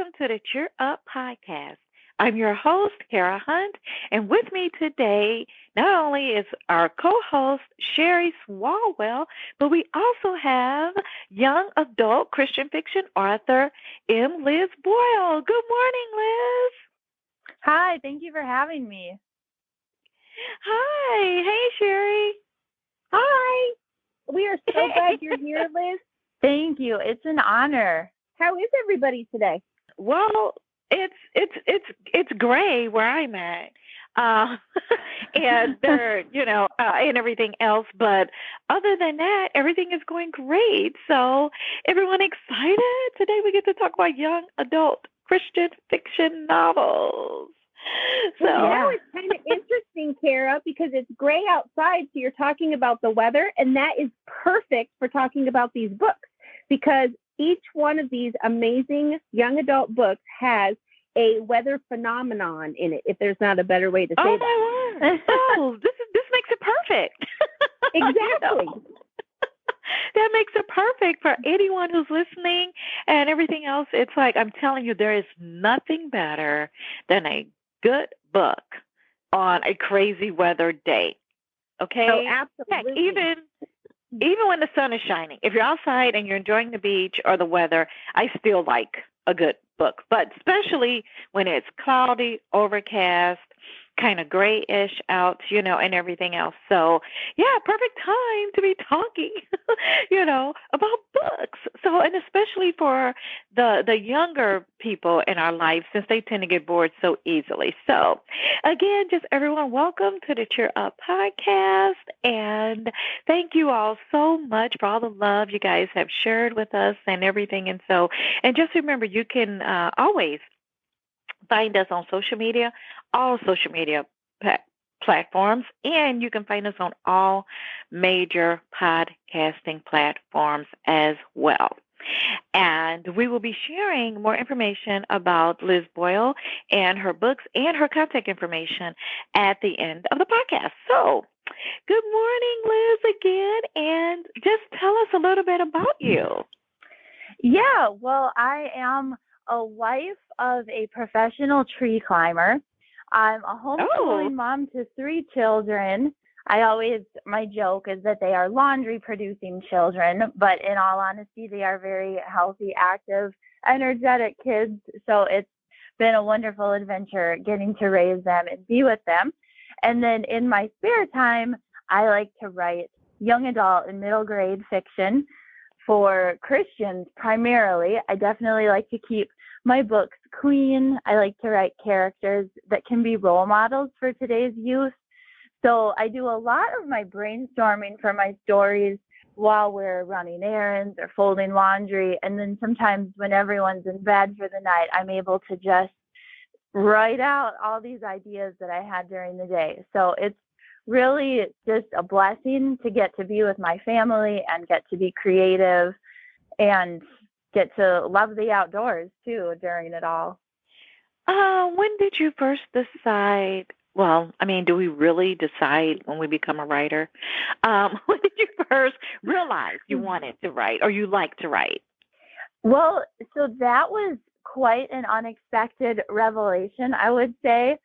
welcome to the Cheer Up Podcast. I'm your host, Kara Hunt, and with me today not only is our co-host, Sherry Swalwell, but we also have young adult Christian fiction author, Liz Boyle. Good morning, Liz. Hi, thank you for having me. Hi. Hey, Sherry. Hi. We are so glad you're here, Liz. Thank you. It's an honor. How is everybody today? Well, it's gray where I'm at, uh, and there, and everything else. But other than that, everything is going great. So, everyone excited? Today we get to talk about young adult Christian fiction novels. So, it's kind of interesting, Kara, because it's gray outside. So you're talking about the weather, and that is perfect for talking about these books because each one of these amazing young adult books has a weather phenomenon in it, if there's not a better way to say oh that. my word! Oh, this makes it perfect. Exactly. That makes it perfect for anyone who's listening and everything else. It's like I'm telling you, there is nothing better than a good book on a crazy weather day. Okay? Oh, absolutely. Heck, even when the sun is shining, if you're outside and you're enjoying the beach or the weather, I still like a good book. But especially when it's cloudy, overcast, kind of grayish out, and everything else. So, yeah, perfect time to be talking, about books. So, and especially for the younger people in our life, since they tend to get bored so easily. So, again, just everyone, welcome to the Cheer Up Podcast, and thank you all so much for all the love you guys have shared with us and everything. And just remember, you can always find us on social media, all social media platforms, and you can find us on all major podcasting platforms as well. And we will be sharing more information about Liz Boyle and her books and her contact information at the end of the podcast. So, good morning, Liz, again, and just tell us a little bit about you. Yeah, well, I am a wife of a professional tree climber. I'm a homeschooling mom to 3 children. My joke is that they are laundry producing children, but in all honesty, they are very healthy, active, energetic kids. So it's been a wonderful adventure getting to raise them and be with them. And then in my spare time, I like to write young adult and middle grade fiction for Christians primarily. I definitely like to keep my books clean. I like to write characters that can be role models for today's youth. So I do a lot of my brainstorming for my stories while we're running errands or folding laundry. And then sometimes when everyone's in bed for the night, I'm able to just write out all these ideas that I had during the day. So it's really just a blessing to get to be with my family and get to be creative and get to love the outdoors too during it all. When did you first decide? Well, I mean, do we really decide when we become a writer? When did you first realize you wanted to write or you like to write? Well, so that was quite an unexpected revelation, I would say.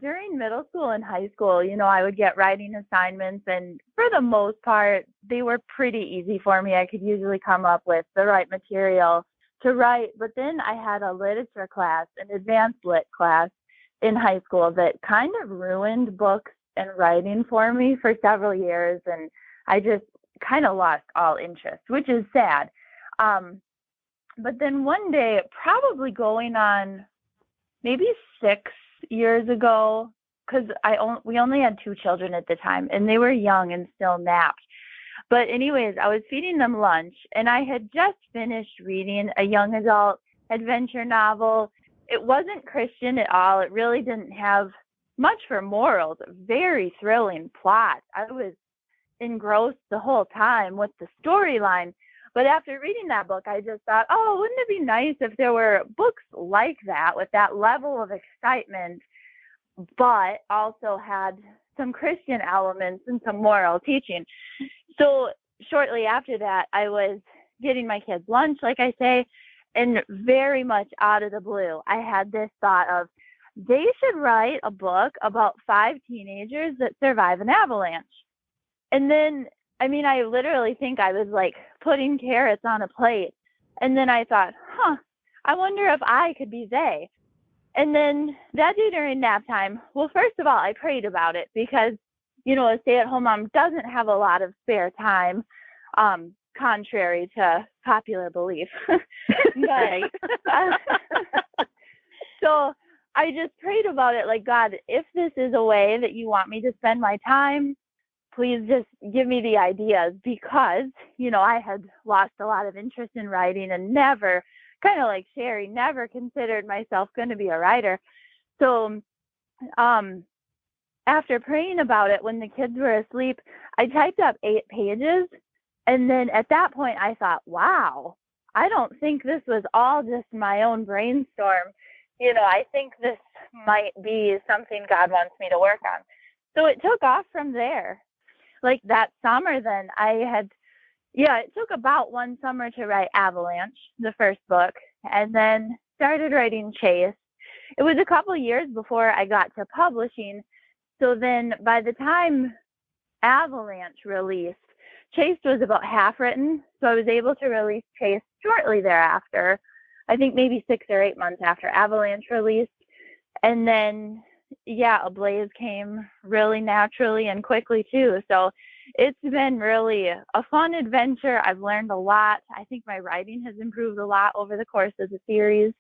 During middle school and high school, I would get writing assignments, and for the most part, they were pretty easy for me. I could usually come up with the right material to write. But then I had a literature class, an advanced lit class in high school that kind of ruined books and writing for me for several years, and I just kind of lost all interest, which is sad. But then one day, probably going on maybe 6 years ago, because we only had 2 children at the time, and they were young and still napped. But anyways, I was feeding them lunch, and I had just finished reading a young adult adventure novel. It wasn't Christian at all. It really didn't have much for morals. Very thrilling plot. I was engrossed the whole time with the storyline. But after reading that book, I just thought, oh, wouldn't it be nice if there were books like that with that level of excitement, but also had some Christian elements and some moral teaching. So shortly after that, I was getting my kids lunch, like I say, and very much out of the blue, I had this thought of they should write a book about 5 teenagers that survive an avalanche. And then, I mean, I literally think I was like putting carrots on a plate. And then I thought, I wonder if I could be they. And then that day during nap time, well, first of all, I prayed about it because, you know, a stay-at-home mom doesn't have a lot of spare time, contrary to popular belief. But, so I just prayed about it, like, God, if this is a way that you want me to spend my time, please just give me the ideas, because, you know, I had lost a lot of interest in writing and never, kind of like Sherry, never considered myself going to be a writer. So after praying about it, when the kids were asleep, I typed up 8 pages. And then at that point, I thought, wow, I don't think this was all just my own brainstorm. You know, I think this might be something God wants me to work on. So it took off from there. Like that summer, then it took about 1 summer to write Avalanche, the first book, and then started writing Chase. It was a couple years before I got to publishing. So then by the time Avalanche released, Chase was about half written. So I was able to release Chase shortly thereafter. I think maybe 6 or 8 months after Avalanche released. And then, Ablaze came really naturally and quickly too. So it's been really a fun adventure. I've learned a lot. I think my writing has improved a lot over the course of the series.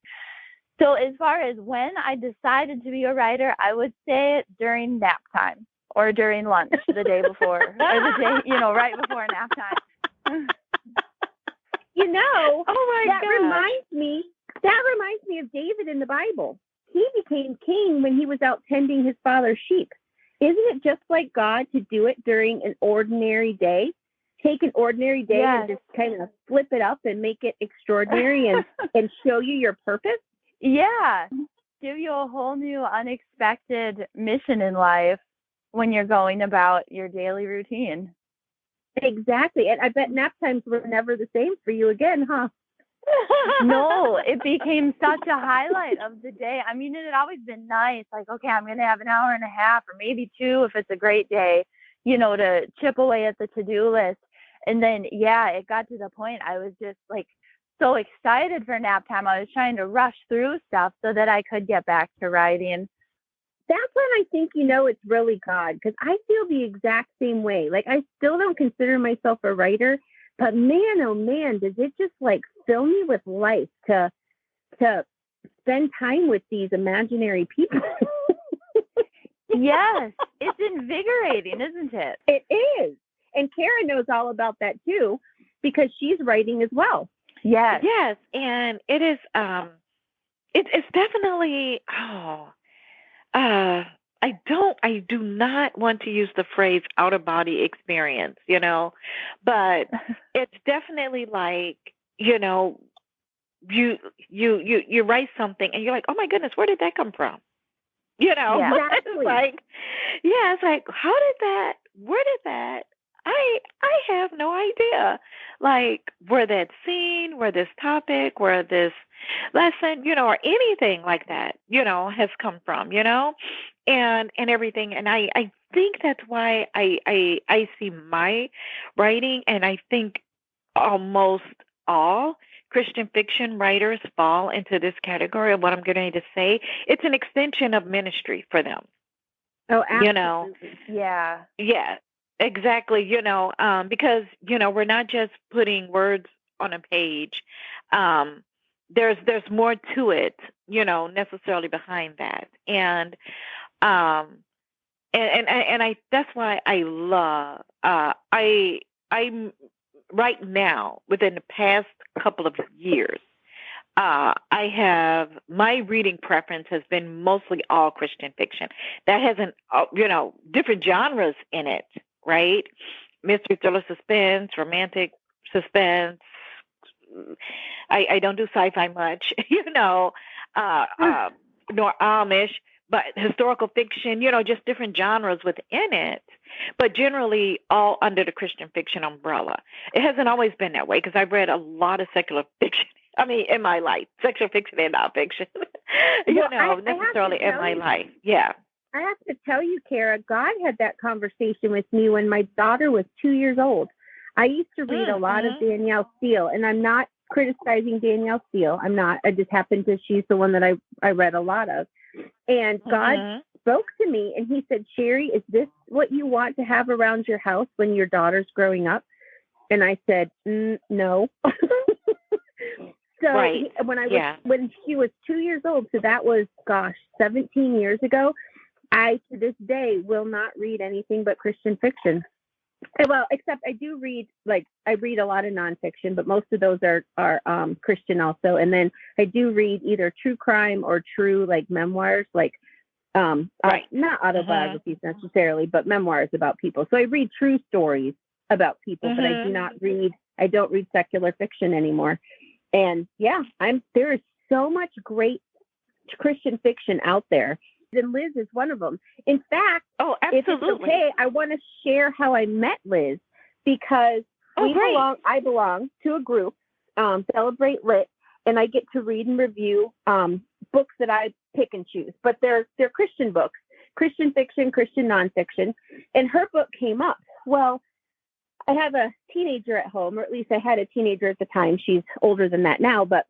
So as far as when I decided to be a writer, I would say during nap time or during lunch the day before, or the day, right before nap time. Oh my gosh. That reminds me of David in the Bible. He became king when he was out tending his father's sheep. Isn't it just like God to do it during an ordinary day? Take an ordinary day and just kind of flip it up and make it extraordinary and show you your purpose? Yeah. Give you a whole new unexpected mission in life when you're going about your daily routine. Exactly. And I bet nap times were never the same for you again, huh? No, it became such a highlight of the day. I mean, it had always been nice. Like, okay, I'm going to have an hour and a half or maybe 2 if it's a great day, to chip away at the to-do list. And then, it got to the point I was just like so excited for nap time. I was trying to rush through stuff so that I could get back to writing. That's when I think, it's really God, because I feel the exact same way. Like, I still don't consider myself a writer, but man, oh man, does it just like fill me with life to spend time with these imaginary people. Yes, it's invigorating, isn't it? It is. And Kara knows all about that too, because she's writing as well. Yes. Yes, and it is. It's definitely. I do not want to use the phrase out of body experience, but it's definitely like, you write something and you're like, oh my goodness, where did that come from? Exactly. It's like, where did that, I have no idea, like where that scene, where this topic, where this lesson, or anything like that, has come from, and everything. And I think that's why I see my writing, and I think almost all Christian fiction writers fall into this category of what I'm getting to say. It's an extension of ministry for them. Oh, absolutely. Yeah. Yeah, exactly. Because, we're not just putting words on a page. There's more to it, necessarily behind that. And I that's why I love I'm right now, within the past couple of years, I have, my reading preference has been mostly all Christian fiction. That hasn't, different genres in it, right? Mystery, thriller, suspense, romantic suspense. I don't do sci-fi much, nor Amish, but historical fiction, just different genres within it, but generally all under the Christian fiction umbrella. It hasn't always been that way, because I've read a lot of secular fiction I mean, in my life, sexual fiction and nonfiction. Well, necessarily in my life. Yeah. I have to tell you, Kara, God had that conversation with me when my daughter was 2 years old. I used to read a lot of Danielle Steele, and I'm not criticizing Danielle Steele. I'm not. I just happened to, she's the one that I read a lot of. And God spoke to me, and he said, Sherry, is this what you want to have around your house when your daughter's growing up? And I said, no. So right. when she was 2 years old, so that was, 17 years ago, I, to this day, will not read anything but Christian fiction. Well, except I do read, I read a lot of nonfiction, but most of those are Christian also. And then I do read either true crime or true, memoirs, not autobiographies necessarily, but memoirs about people. So I read true stories about people, but I don't read secular fiction anymore. And there is so much great Christian fiction out there. And Liz is one of them. In fact, if it's okay, I want to share how I met Liz, because I belong to a group, Celebrate Lit, and I get to read and review books that I pick and choose. But they're Christian books, Christian fiction, Christian nonfiction. And her book came up. Well, I have a teenager at home, or at least I had a teenager at the time. She's older than that now, but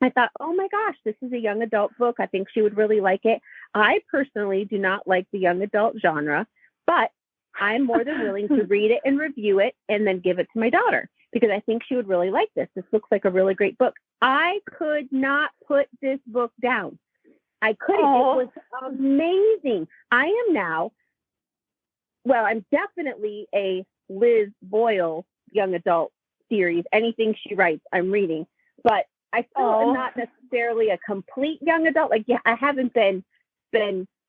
I thought, oh my gosh, this is a young adult book. I think she would really like it. I personally do not like the young adult genre, but I'm more than willing to read it and review it and then give it to my daughter, because I think she would really like this. This looks like a really great book. I could not put this book down. I couldn't. It was amazing. I'm definitely a Liz Boyle young adult series. Anything she writes, I'm reading. But I still am not necessarily a complete young adult. I haven't been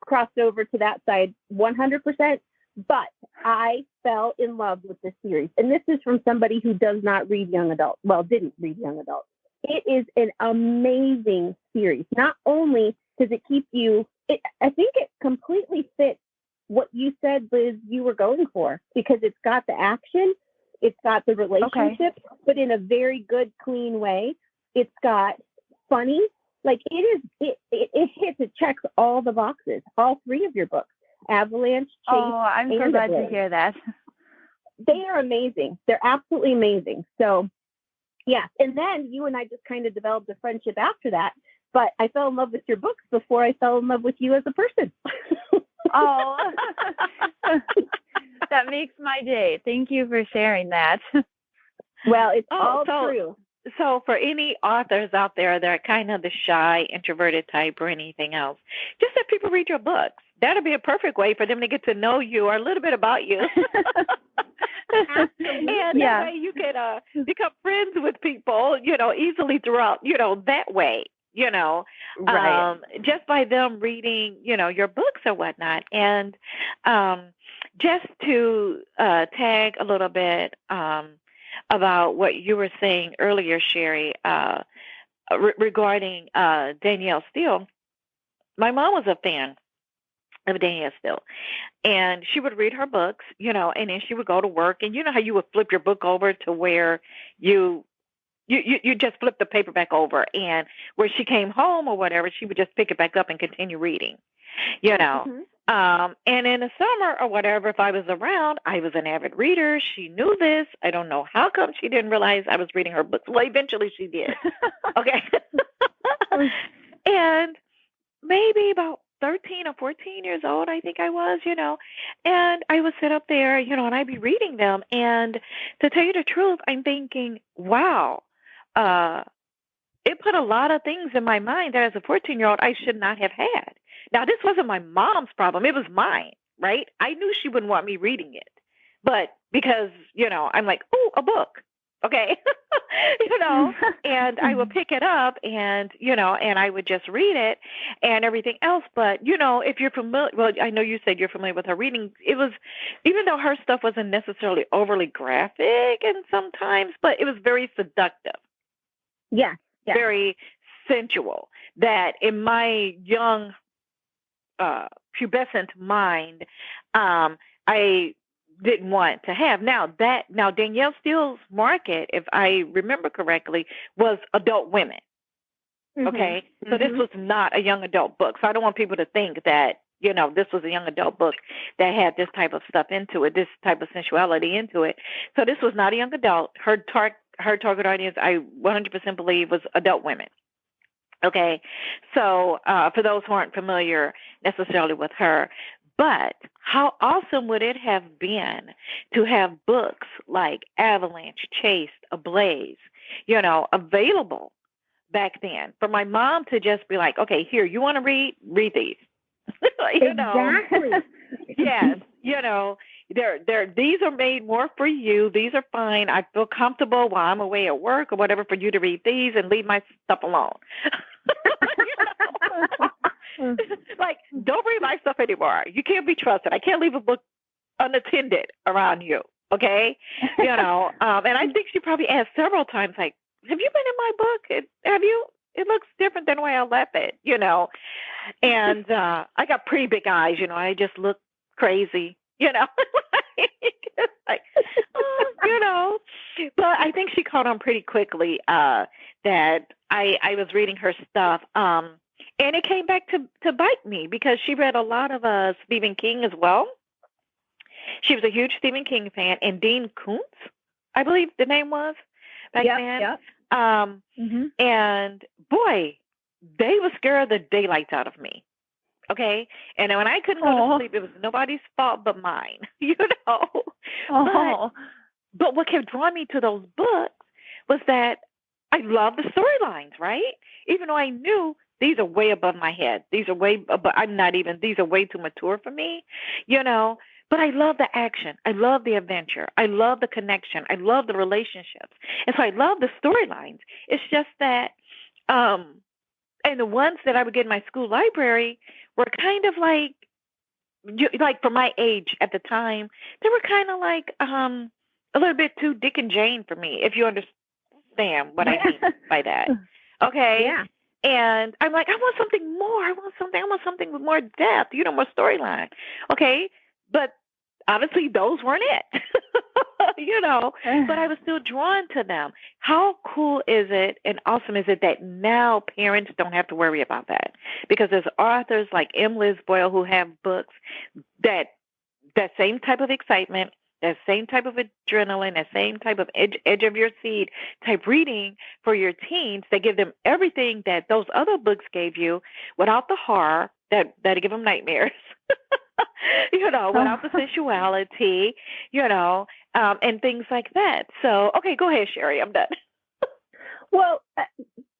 crossed over to that side 100%, but I fell in love with this series. And this is from somebody who does not read young adult. Well, didn't read young adult. It is an amazing series. Not only does it keep you, I think it completely fits what you said, Liz, you were going for, because it's got the action, it's got the relationship, but in a very good, clean way. It's got funny, it hits, it checks all the boxes, all three of your books, Avalanche, Chase, I'm so glad to hear that. They are amazing. They're absolutely amazing. So, yeah. And then you and I just kind of developed a friendship after that. But I fell in love with your books before I fell in love with you as a person. That makes my day. Thank you for sharing that. Well, it's all true. So for any authors out there that are kind of the shy, introverted type or anything else, just have people read your books. That'll be a perfect way for them to get to know you or a little bit about you. And that way you can become friends with people, easily throughout, that way, right. Just by them reading, your books or whatnot. And just to tag a little bit about what you were saying earlier, Sherry, regarding Danielle Steele. My mom was a fan of Danielle Steele, and she would read her books, and then she would go to work, and you know how you would flip your book over to where you just flip the paperback over, and where she came home or whatever, she would just pick it back up and continue reading, And in the summer or whatever, if I was around, I was an avid reader. She knew this. I don't know how come she didn't realize I was reading her books. Well, eventually she did. Okay. And maybe about 13 or 14 years old, I think I was, and I would sit up there, and I'd be reading them. And to tell you the truth, I'm thinking, wow, it put a lot of things in my mind that as a 14-year-old I should not have had. Now, this wasn't my mom's problem. It was mine, right? I knew she wouldn't want me reading it. But because, I'm like, oh, a book. Okay. And I would pick it up and, and I would just read it and everything else. But, if you're familiar, well, I know you said you're familiar with her reading. It was, even though her stuff wasn't necessarily overly graphic and sometimes, but it was very seductive. Yeah. Very sensual, that in my young pubescent mind, I didn't want to have. Now Danielle Steele's market, if I remember correctly, was adult women. Okay, so this was not a young adult book. So I don't want people to think that, this was a young adult book that had this type of stuff into it, this type of sensuality into it. So this was not a young adult. Her target audience, I 100% believe, was adult women. Okay, so for those who aren't familiar necessarily with her, but how awesome would it have been to have books like Avalanche, Chased, Ablaze, available back then, for my mom to just be like, okay, here, you want to read these. Exactly. Yes, these are made more for you. These are fine. I feel comfortable while I'm away at work or whatever for you to read these and leave my stuff alone. Like, don't read my stuff anymore. You can't be trusted. I can't leave a book unattended around you. Okay, and I think she probably asked several times, like, have you been in my book? Have you? It looks different than the way I left it, And I got pretty big eyes, I just look crazy, like, But I think she caught on pretty quickly that I was reading her stuff. And it came back to bite me because she read a lot of Stephen King as well. She was a huge Stephen King fan, and Dean Koontz, I believe the name was back then. Yep. And boy, they were scared the daylights out of me. Okay. And when I couldn't go to sleep, it was nobody's fault but mine, But what kept drawing me to those books was that I love the storylines, right? Even though I knew these are way above my head. These are way too mature for me, But I love the action. I love the adventure. I love the connection. I love the relationships. And so I love the storylines. It's just that, and the ones that I would get in my school library were kind of like for my age at the time, they were kind of like a little bit too Dick and Jane for me, if you understand what I mean by that. Okay? Yeah. And I'm like, I want something more. I want something with more depth, more storyline. Okay? But obviously those weren't it, but I was still drawn to them. How cool is it and awesome is it that now parents don't have to worry about that? Because there's authors like M. Liz Boyle who have books that same type of excitement, that same type of adrenaline, that same type of edge of your seat type reading for your teens. They give them everything that those other books gave you without the horror that give them nightmares. Without the sensuality, and things like that. So, okay, go ahead, Sherry. I'm done. Well,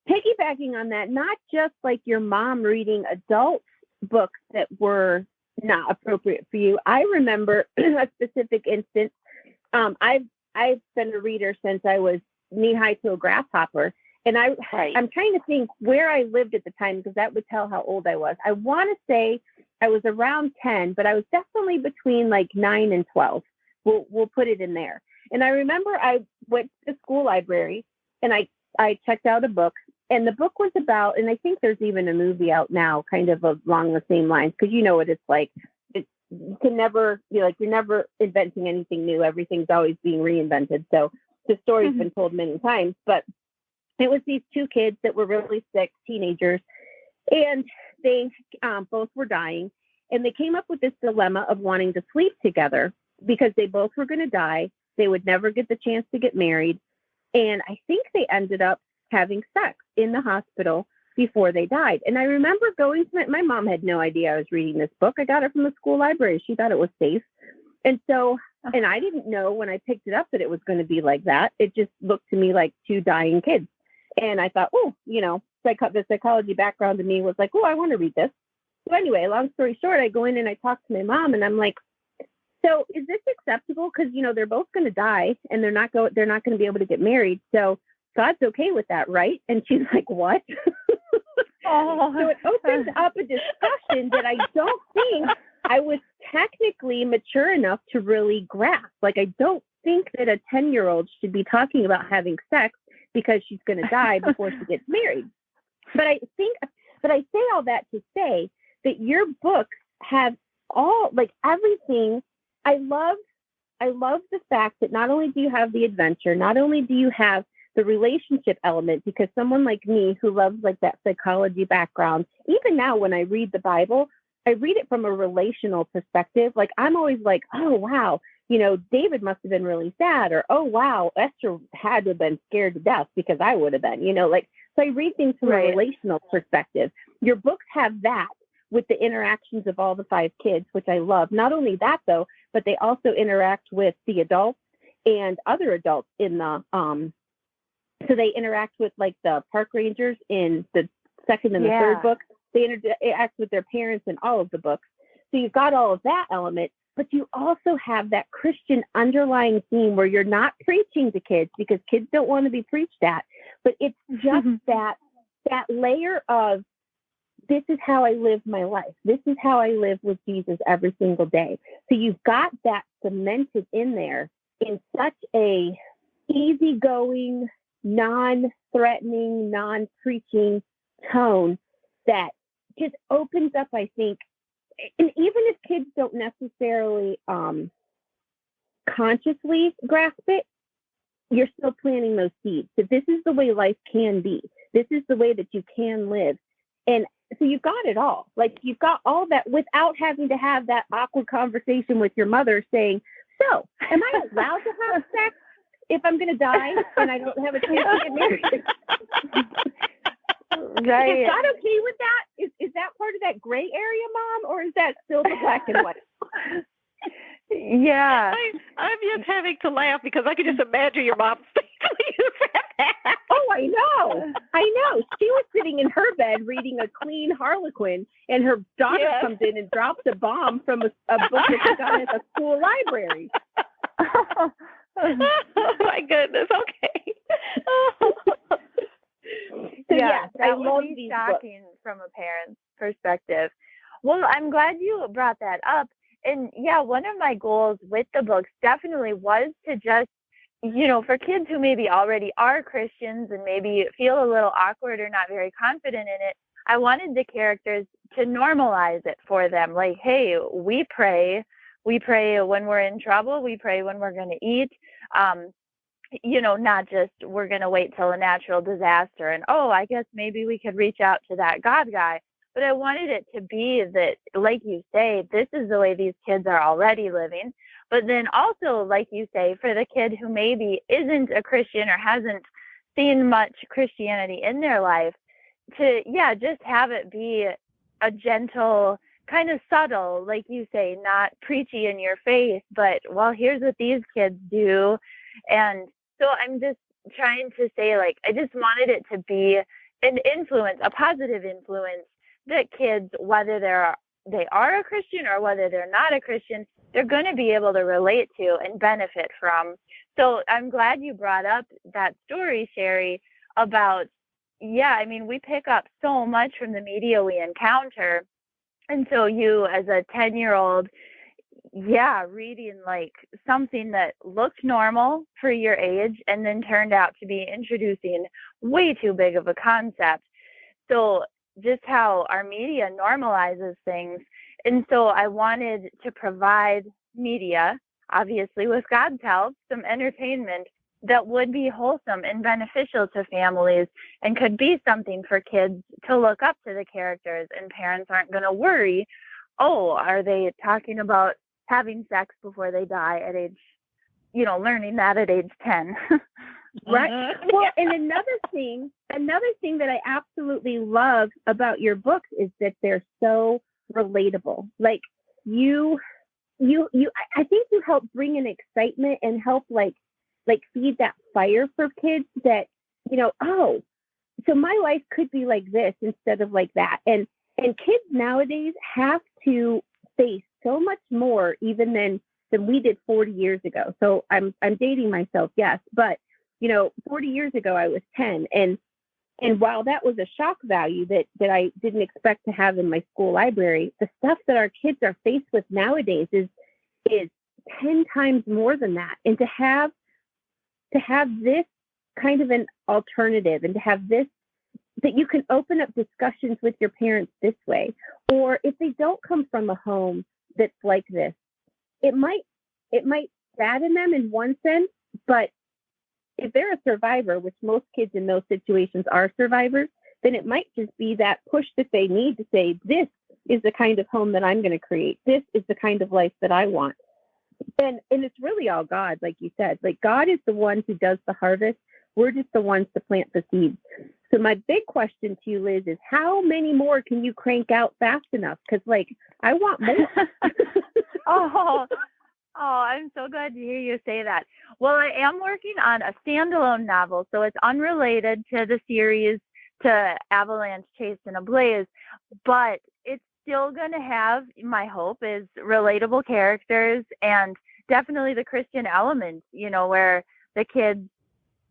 piggybacking on that, not just like your mom reading adult books that were not appropriate for you. I remember a specific instance. I've been a reader since I was knee-high to a grasshopper. And I'm trying to think where I lived at the time because that would tell how old I was. I want to say I was around 10, but I was definitely between like 9 and 12. We'll put it in there. And I remember I went to the school library and I checked out a book. And the book was about, and I think there's even a movie out now kind of along the same lines because you know what it's like. You can never, you're never inventing anything new. Everything's always being reinvented. So the story's been told many times. But it was these two kids that were really sick, teenagers, and they both were dying. And they came up with this dilemma of wanting to sleep together because they both were going to die. They would never get the chance to get married. And I think they ended up having sex in the hospital before they died. And I remember going to my mom had no idea I was reading this book. I got it from the school library. She thought it was safe. And so, and I didn't know when I picked it up that it was going to be like that. It just looked to me like two dying kids. And I thought, the psychology background to me was like, I want to read this. So anyway, long story short, I go in and I talk to my mom and I'm like, so is this acceptable? Because, they're both going to die and they're not going to be able to get married. So God's okay with that, right? And she's like, what? So it opens up a discussion that I don't think I was technically mature enough to really grasp. Like, I don't think that a 10-year-old should be talking about having sex because she's going to die before she gets married. But I say all that to say that your books have all, like, everything. I love love the fact that not only do you have the adventure, not only do you have the relationship element, because someone like me who loves like that psychology background, even now when I read the Bible, I read it from a relational perspective. Like I'm always like, oh, wow, David must have been really sad, or, oh, wow, Esther had to have been scared to death because I would have been, so I read things from a relational perspective. Your books have that with the interactions of all the 5 kids, which I love. Not only that, though, but they also interact with the adults and other adults in the, so they interact with like the park rangers in the second and the third book. They interact with their parents in all of the books. So you've got all of that element, but you also have that Christian underlying theme where you're not preaching to kids because kids don't want to be preached at, but it's just that layer of, this is how I live my life. This is how I live with Jesus every single day. So you've got that cemented in there in such a easygoing, non-threatening, non-preaching tone that just opens up, I think, and even if kids don't necessarily consciously grasp it, you're still planting those seeds. That this is the way life can be. This is the way that you can live. And so you've got it all. Like you've got all that without having to have that awkward conversation with your mother saying, so am I allowed to have sex if I'm going to die and I don't have a chance to get married? Right. Is God okay with that? Is that part of that gray area, Mom, or is that still the black and white? Yeah. I'm just having to laugh because I can just imagine your mom's face when you said that. Oh, I know. She was sitting in her bed reading a clean Harlequin, and her daughter comes in and drops a bomb from a book that she got at the school library. Oh, my goodness. Okay. So, yes, that I love would be these shocking books. from a parent's perspective. Well, I'm glad you brought that up. And yeah, one of my goals with the books definitely was to just, for kids who maybe already are Christians and maybe feel a little awkward or not very confident in it, I wanted the characters to normalize it for them. Like, hey, we pray. We pray when we're in trouble. We pray when we're going to eat. Not just we're going to wait till a natural disaster and, oh, I guess maybe we could reach out to that God guy. But I wanted it to be that, like you say, this is the way these kids are already living. But then also, like you say, for the kid who maybe isn't a Christian or hasn't seen much Christianity in their life, to, just have it be a gentle, kind of subtle, like you say, not preachy in your face, but, well, here's what these kids do. And so I'm just trying to say, like, I just wanted it to be an influence, a positive influence, that kids, whether they are a Christian or whether they're not a Christian, they're going to be able to relate to and benefit from. So I'm glad you brought up that story, Sherry, about, we pick up so much from the media we encounter. And so you, as a 10-year-old, reading like something that looked normal for your age and then turned out to be introducing way too big of a concept. So just how our media normalizes things. And so I wanted to provide media, obviously with God's help, some entertainment that would be wholesome and beneficial to families and could be something for kids to look up to the characters, and parents aren't going to worry, oh, are they talking about having sex before they die at age, learning that at age 10. Right. Well, and another thing that I absolutely love about your books is that they're so relatable. Like I think you help bring an excitement and help like feed that fire for kids that, oh, so my life could be like this instead of like that. And kids nowadays have to face so much more even than we did 40 years ago. So I'm dating myself, yes, but 40 years ago I was 10, and while that was a shock value that I didn't expect to have in my school library, the stuff that our kids are faced with nowadays is 10 times more than that. And to have this kind of an alternative, and to have this, that you can open up discussions with your parents this way, or if they don't come from a home that's like this, it might bad in them in one sense, but if they're a survivor, which most kids in those situations are survivors, then it might just be that push that they need to say, this is the kind of home that I'm going to create. This is the kind of life that I want. And it's really all God, like you said. Like, God is the one who does the harvest. We're just the ones to plant the seeds. So my big question to you, Liz, is how many more can you crank out fast enough? Because, like, I want more. Oh, I'm so glad to hear you say that. Well, I am working on a standalone novel, so it's unrelated to the series, to Avalanche, Chased, and Ablaze, but it's still going to have, my hope is, relatable characters and definitely the Christian elements, you know, where the kids,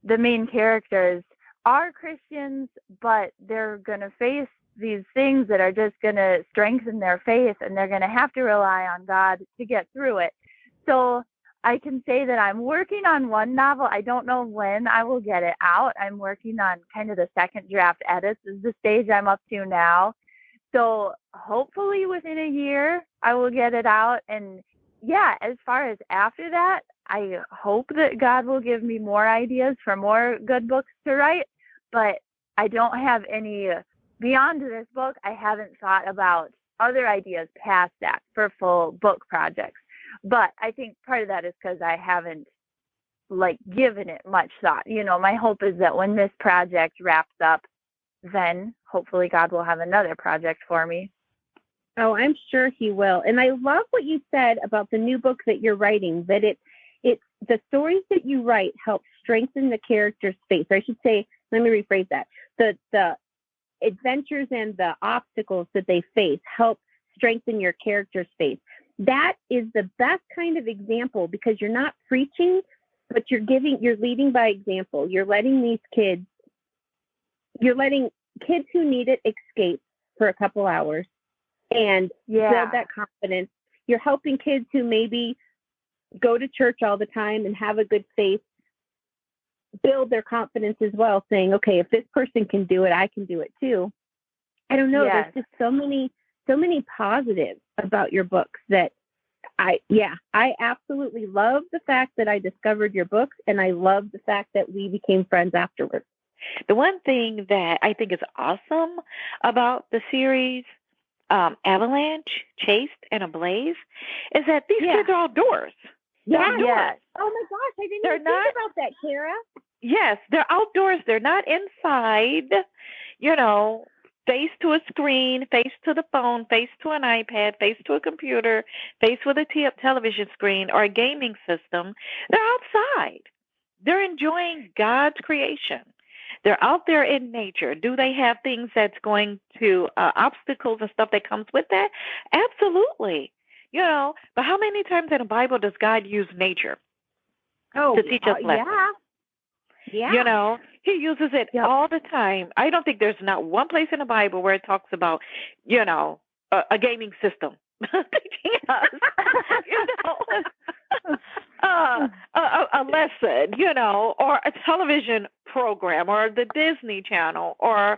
the main characters are Christians, but they're going to face these things that are just going to strengthen their faith, and they're going to have to rely on God to get through it. So I can say that I'm working on one novel. I don't know when I will get it out. I'm working on kind of the second draft edits is the stage I'm up to now. So hopefully within a year I will get it out. And yeah, as far as after that, I hope that God will give me more ideas for more good books to write. But I don't have any, beyond this book, I haven't thought about other ideas past that for full book projects. But I think part of that is because I haven't given it much thought. You know, my hope is that when this project wraps up, then hopefully God will have another project for me. Oh, I'm sure he will. And I love what you said about the new book that you're writing, that the stories that you write help strengthen the character's faith. Or I should say, let me rephrase that. The adventures and the obstacles that they face help strengthen your character's faith. That is the best kind of example, because you're not preaching, but you're leading by example. You're letting kids who need it escape for a couple hours and build that confidence. You're helping kids who maybe go to church all the time and have a good faith build their confidence as well, saying, okay, if this person can do it, I can do it too. I don't know. There's just so many positives about your books that I absolutely love the fact that I discovered your books, and I love the fact that we became friends afterwards. The one thing that I think is awesome about the series Avalanche, Chased, and Ablaze is that these kids are outdoors. Yeah. Oh my gosh, I didn't even think about that, Kara. Yes, they're outdoors. They're not inside, you know, face to a screen, face to the phone, face to an iPad, face to a computer, face with a television screen or a gaming system. They're outside. They're enjoying God's creation. They're out there in nature. Do they have things that's going to obstacles and stuff that comes with that? Absolutely. You know, but how many times in the Bible does God use nature to teach us lessons? Yeah. You know, he uses it all the time. I don't think there's not one place in the Bible where it talks about, you know, a gaming system teaching us, you know, a lesson, you know, or a television program or the Disney Channel or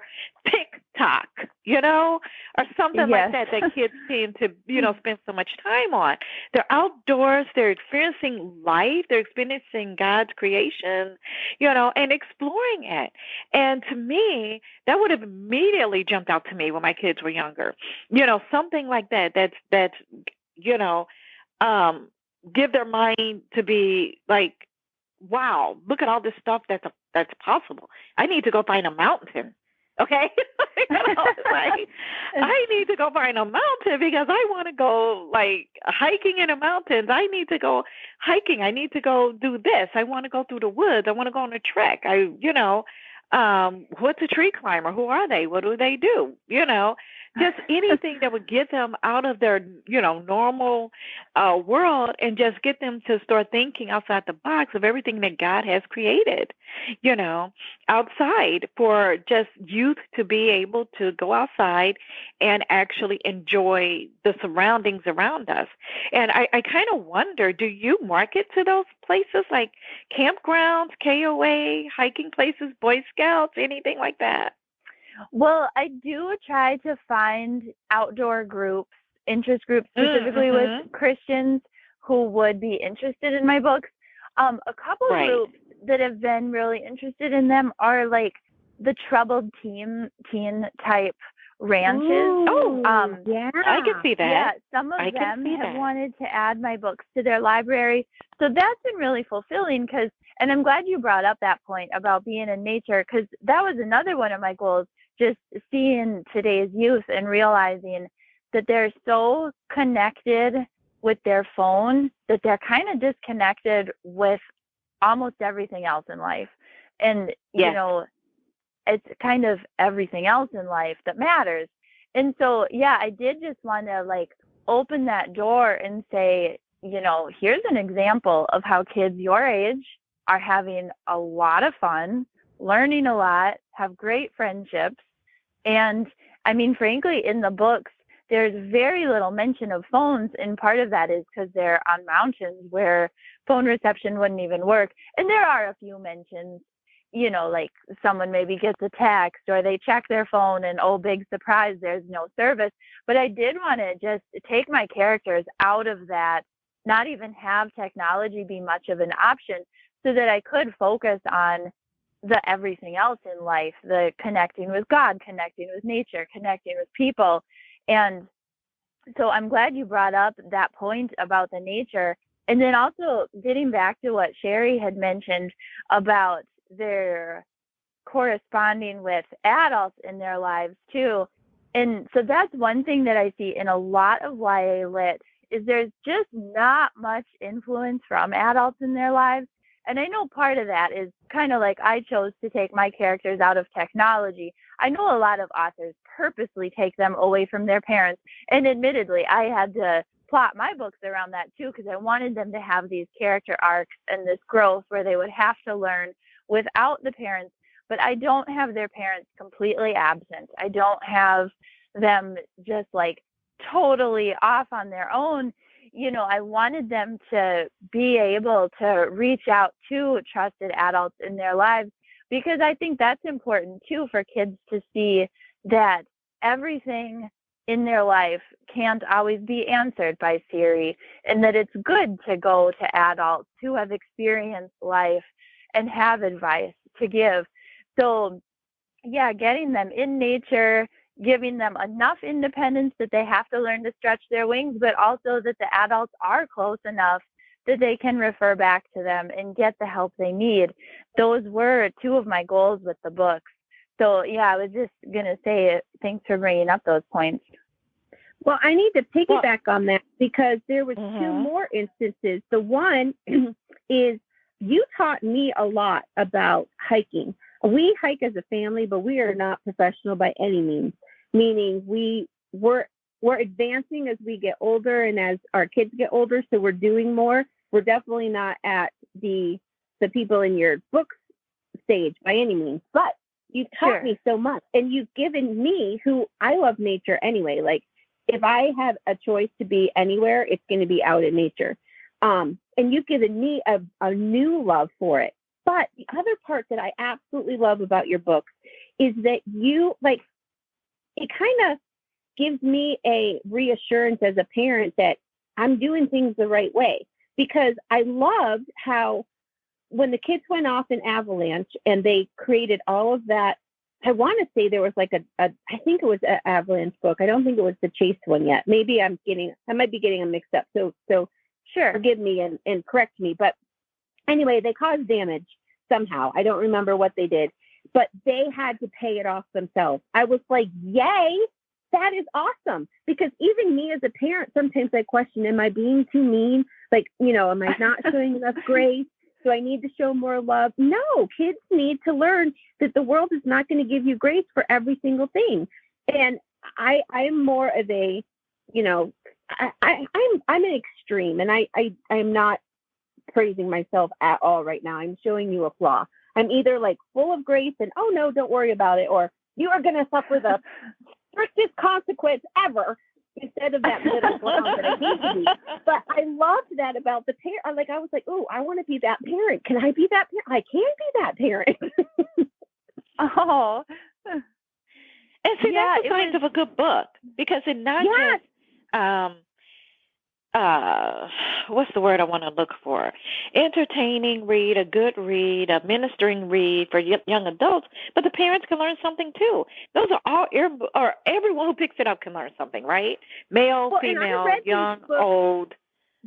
TikTok, you know, or something like that kids seem to, you know, spend so much time on. They're outdoors. They're experiencing life. They're experiencing God's creation, you know, and exploring it. And to me, that would have immediately jumped out to me when my kids were younger. You know, something like that. That's you know, give their mind to be like, wow, look at all this stuff that's possible. I need to go find a mountain. Okay. You know, like, I need to go find a mountain because I want to go like hiking in the mountains. I need to go hiking. I need to go do this. I want to go through the woods. I want to go on a trek. What's a tree climber? Who are they? What do they do? You know, just anything that would get them out of their, you know, normal world and just get them to start thinking outside the box of everything that God has created, you know, outside, for just youth to be able to go outside and actually enjoy the surroundings around us. And I kind of wonder, do you market to those places like campgrounds, KOA, hiking places, Boy Scouts, anything like that? Well, I do try to find outdoor groups, interest groups, specifically with Christians who would be interested in my books. A couple Right. groups that have been really interested in them are like the troubled teen type ranches. Ooh, I can see that. Yeah, some I of can them see have that. wanted to add my books to their library. So that's been really fulfilling and I'm glad you brought up that point about being in nature, because that was another one of my goals, just seeing today's youth and realizing that they're so connected with their phone that they're kind of disconnected with almost everything else in life. And, Yes. it's kind of everything else in life that matters. And so, yeah, I did just want to like open that door and say, here's an example of how kids your age are having a lot of fun, learning a lot, have great friendships. And I mean, frankly, in the books, there's very little mention of phones. And part of that is because they're on mountains where phone reception wouldn't even work. And there are a few mentions, like someone maybe gets a text or they check their phone and, oh, big surprise, there's no service. But I did want to just take my characters out of that, not even have technology be much of an option, so that I could focus on the everything else in life, the connecting with God, connecting with nature, connecting with people. And so I'm glad you brought up that point about the nature. And then also getting back to what Sherry had mentioned about their corresponding with adults in their lives too. And so that's one thing that I see in a lot of YA lit is there's just not much influence from adults in their lives. And I know part of that is kind of like I chose to take my characters out of technology. I know a lot of authors purposely take them away from their parents. And admittedly, I had to plot my books around that too, because I wanted them to have these character arcs and this growth where they would have to learn without the parents. But I don't have their parents completely absent. I don't have them just like totally off on their own. I wanted them to be able to reach out to trusted adults in their lives, because I think that's important too for kids to see that everything in their life can't always be answered by Siri, and that it's good to go to adults who have experienced life and have advice to give. So, yeah, getting them in nature, giving them enough independence that they have to learn to stretch their wings, but also that the adults are close enough that they can refer back to them and get the help they need. Those were two of my goals with the books. So, yeah, I was just going to say thanks for bringing up those points. Well, I need to piggyback on that because there was two more instances. The one is you taught me a lot about hiking. We hike as a family, but we are not professional by any means, meaning we're advancing as we get older and as our kids get older, so we're doing more. We're definitely not at the people in your book stage by any means, but you've taught me so much, and you've given me, who I love nature anyway, like if I have a choice to be anywhere, it's going to be out in nature. And you've given me a new love for it. But the other part that I absolutely love about your books is that you, like, it kind of gives me a reassurance as a parent that I'm doing things the right way. Because I loved how when the kids went off in Avalanche and they created all of that, I want to say there was like I think it was an Avalanche book. I don't think it was the Chase one yet. Maybe I might be getting them mixed up. So sure, forgive me and correct me. But anyway, they caused damage somehow. I don't remember what they did, but they had to pay it off themselves. I was like, yay, that is awesome. Because even me as a parent, sometimes I question, am I being too mean? Like, am I not showing enough grace? Do I need to show more love? No, kids need to learn that the world is not going to give you grace for every single thing. And I'm more of a, I'm an extreme, and I'm not praising myself at all right now. I'm showing you a flaw. I'm either like full of grace and, oh no, don't worry about it, or you are going to suffer the strictest consequence ever, instead of that middle ground that I need to be. But I loved that about the parent. Like, I was like, oh, I want to be that parent. Can I be that parent? I can be that parent. Oh. And see, that's the signs of a good book, because it not just uh what's the word I want to look for? Entertaining read, a good read, a ministering read for young adults, but the parents can learn something too. Those are all or everyone who picks it up can learn something, right? Male, Well, and I female, read young, these books. old.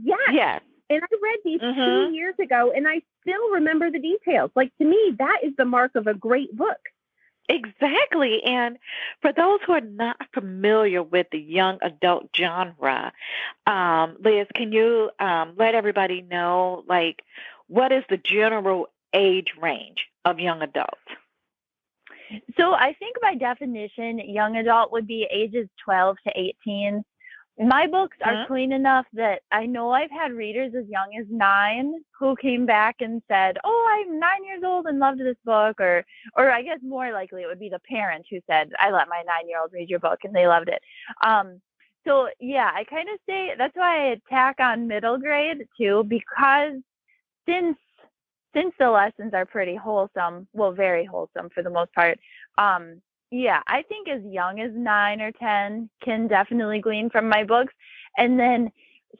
Yes. Yes. And I read these Mhm. 2 years ago, and I still remember the details. Like, to me, that is the mark of a great book. Exactly. And for those who are not familiar with the young adult genre, Liz, can you let everybody know, like, what is the general age range of young adults? So I think by definition, young adult would be ages 12 to 18. My books are clean enough that I know I've had readers as young as 9 who came back and said, "Oh, I'm 9 years old and loved this book," or I guess more likely it would be the parent who said, "I let my 9-year-old read your book and they loved it." So yeah, I kind of say that's why I tack on middle grade too, because since the lessons are pretty wholesome, well, very wholesome for the most part. Yeah, I think as young as 9 or 10 can definitely glean from my books. And then,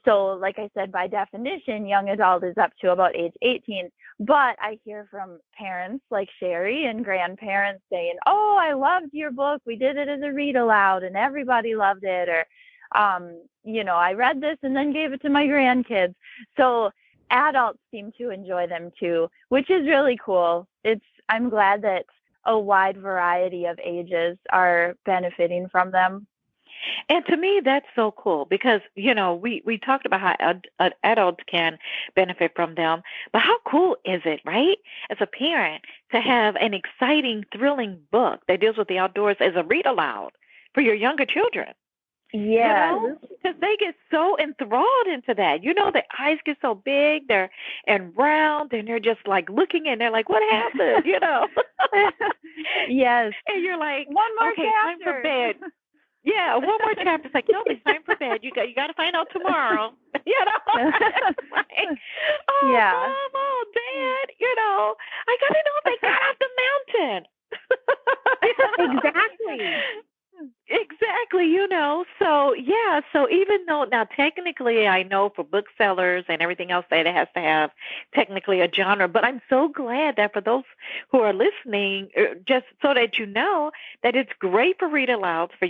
so like I said, by definition, young adult is up to about age 18. But I hear from parents like Sherry and grandparents saying, "Oh, I loved your book. We did it as a read aloud and everybody loved it." Or, I read this and then gave it to my grandkids. So adults seem to enjoy them too, which is really cool. I'm glad that a wide variety of ages are benefiting from them. And to me, that's so cool because, we talked about how adults can benefit from them, but how cool is it, right? As a parent, to have an exciting, thrilling book that deals with the outdoors as a read aloud for your younger children. Yeah. Because they get so enthralled into that. Their eyes get so big, they're and round, and they're just like looking and they're like, "What happened?" Yes. And you're like, One more "Okay, time for chapter." bed." Yeah, one more chapter. It's like, no, it's time for bed. You got to find out tomorrow. Like, oh, Yeah. Mom, oh, Dad, I got to know if they got off the mountain. Exactly. Exactly, So yeah, so even though now technically I know for booksellers and everything else that it has to have technically a genre, but I'm so glad that for those who are listening, just so that you know that it's great for read alouds for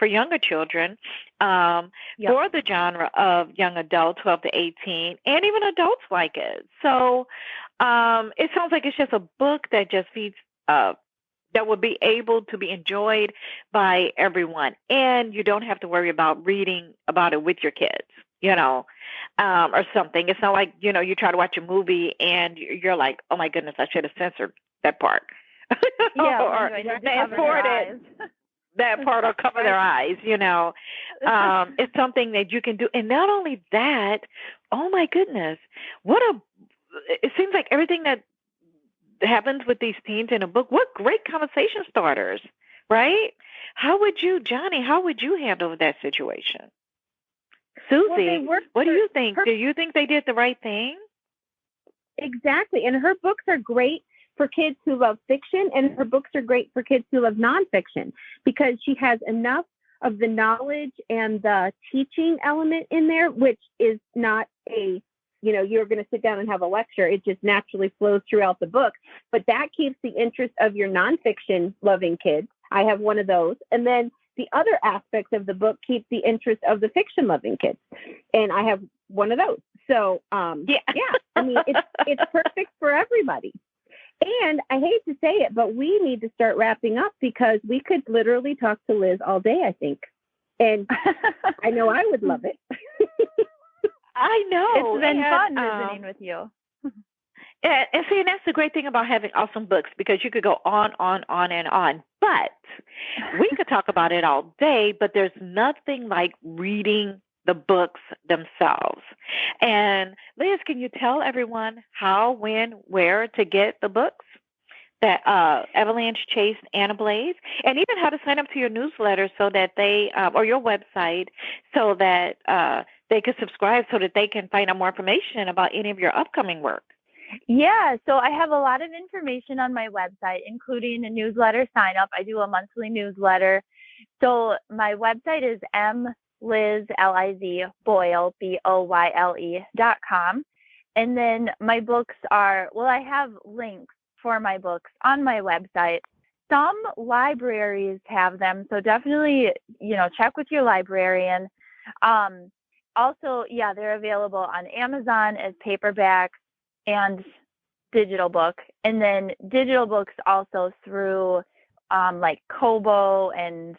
younger children, Yep. for the genre of young adult 12 to 18, and even adults like it. So it sounds like it's just a book that just feeds that will be able to be enjoyed by everyone. And you don't have to worry about reading about it with your kids, or something. It's not like, you try to watch a movie and you're like, "Oh my goodness, I should have censored that part." Yeah, or fast forwarded that part or cover their eyes, It's something that you can do. And not only that, oh my goodness, it seems like everything that happens with these teens in a book, what great conversation starters, right? Johnny, how would you handle that situation? Susie, what do you think? Do you think they did the right thing? Exactly. And her books are great for kids who love fiction, and her books are great for kids who love nonfiction because she has enough of the knowledge and the teaching element in there, which is not you're going to sit down and have a lecture. It just naturally flows throughout the book. But that keeps the interest of your nonfiction loving kids. I have one of those. And then the other aspects of the book keep the interest of the fiction loving kids. And I have one of those. So, yeah, I mean, it's perfect for everybody. And I hate to say it, but we need to start wrapping up because we could literally talk to Liz all day, I think. And I know I would love it. I know. It's been fun visiting with you. And see, that's the great thing about having awesome books because you could go on and on. But we could talk about it all day, but there's nothing like reading the books themselves. And Liz, can you tell everyone how, when, where to get the books? That Avalanche, Chase, and Ablaze, and even how to sign up to your newsletter so that they, or your website, so that they can subscribe so that they can find out more information about any of your upcoming work. Yeah, so I have a lot of information on my website, including a newsletter sign up. I do a monthly newsletter. So my website is Liz, L-I-Z, Boyle, BOYLE.com. And then my books are, well, I have links for my books on my website. Some libraries have them, so definitely, check with your librarian. Also, yeah, they're available on Amazon as paperback and digital book. And then digital books also through like Kobo. And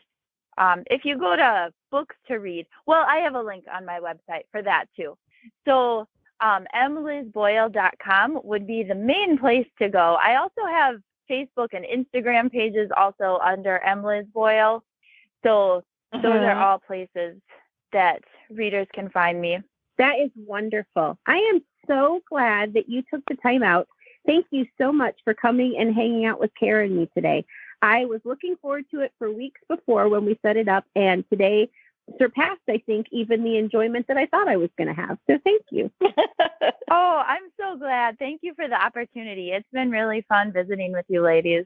if you go to books to read, well, I have a link on my website for that too. So mlizboyle.com would be the main place to go. I also have Facebook and Instagram pages also under Liz Boyle. So those are all places that readers can find me. That is wonderful. I am so glad that you took the time out. Thank you so much for coming and hanging out with Kara and me today. I was looking forward to it for weeks before when we set it up, and today surpassed, I think, even the enjoyment that I thought I was going to have. So thank you. Oh, I'm so glad. Thank you for the opportunity. It's been really fun visiting with you ladies.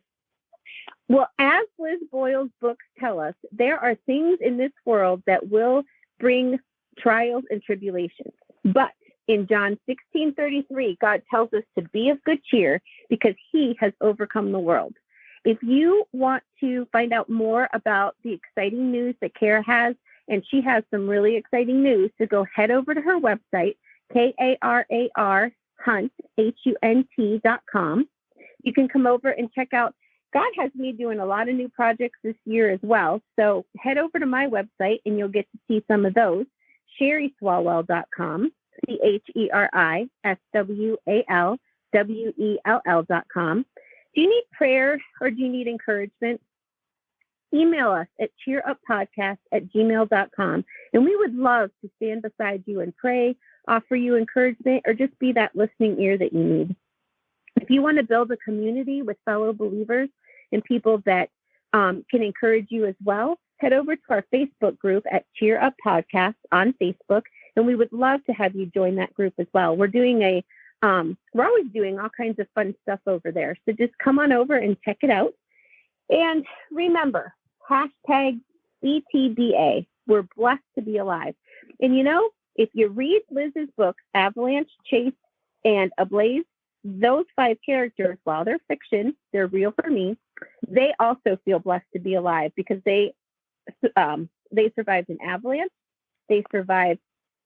Well, as Liz Boyle's books tell us, there are things in this world that will bring trials and tribulations. But in John 16:33, God tells us to be of good cheer because he has overcome the world. If you want to find out more about the exciting news that Kara has, and she has some really exciting news, so go head over to her website, KARARHunt.com. You can come over and check out. God has me doing a lot of new projects this year as well. So head over to my website and you'll get to see some of those. SherrySwalwell.com, CHERISWALWELL.com. Do you need prayer or do you need encouragement? Email us at cheeruppodcast@gmail.com, and we would love to stand beside you and pray, offer you encouragement, or just be that listening ear that you need. If you want to build a community with fellow believers and people that can encourage you as well, head over to our Facebook group at Cheer Up Podcast on Facebook, and we would love to have you join that group as well. We're always doing all kinds of fun stuff over there, so just come on over and check it out. And remember, #BTBA. We're blessed to be alive. And if you read Liz's books, Avalanche, Chase, and Ablaze, those 5 characters, while they're fiction, they're real for me. They also feel blessed to be alive because they survived an avalanche, they survived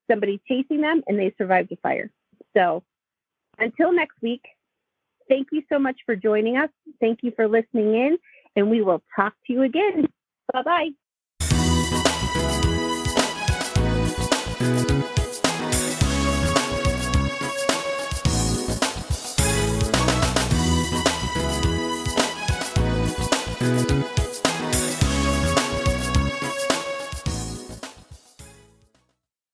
somebody chasing them, and they survived a fire. So until next week, thank you so much for joining us. Thank you for listening in, and we will talk to you again. Bye-bye.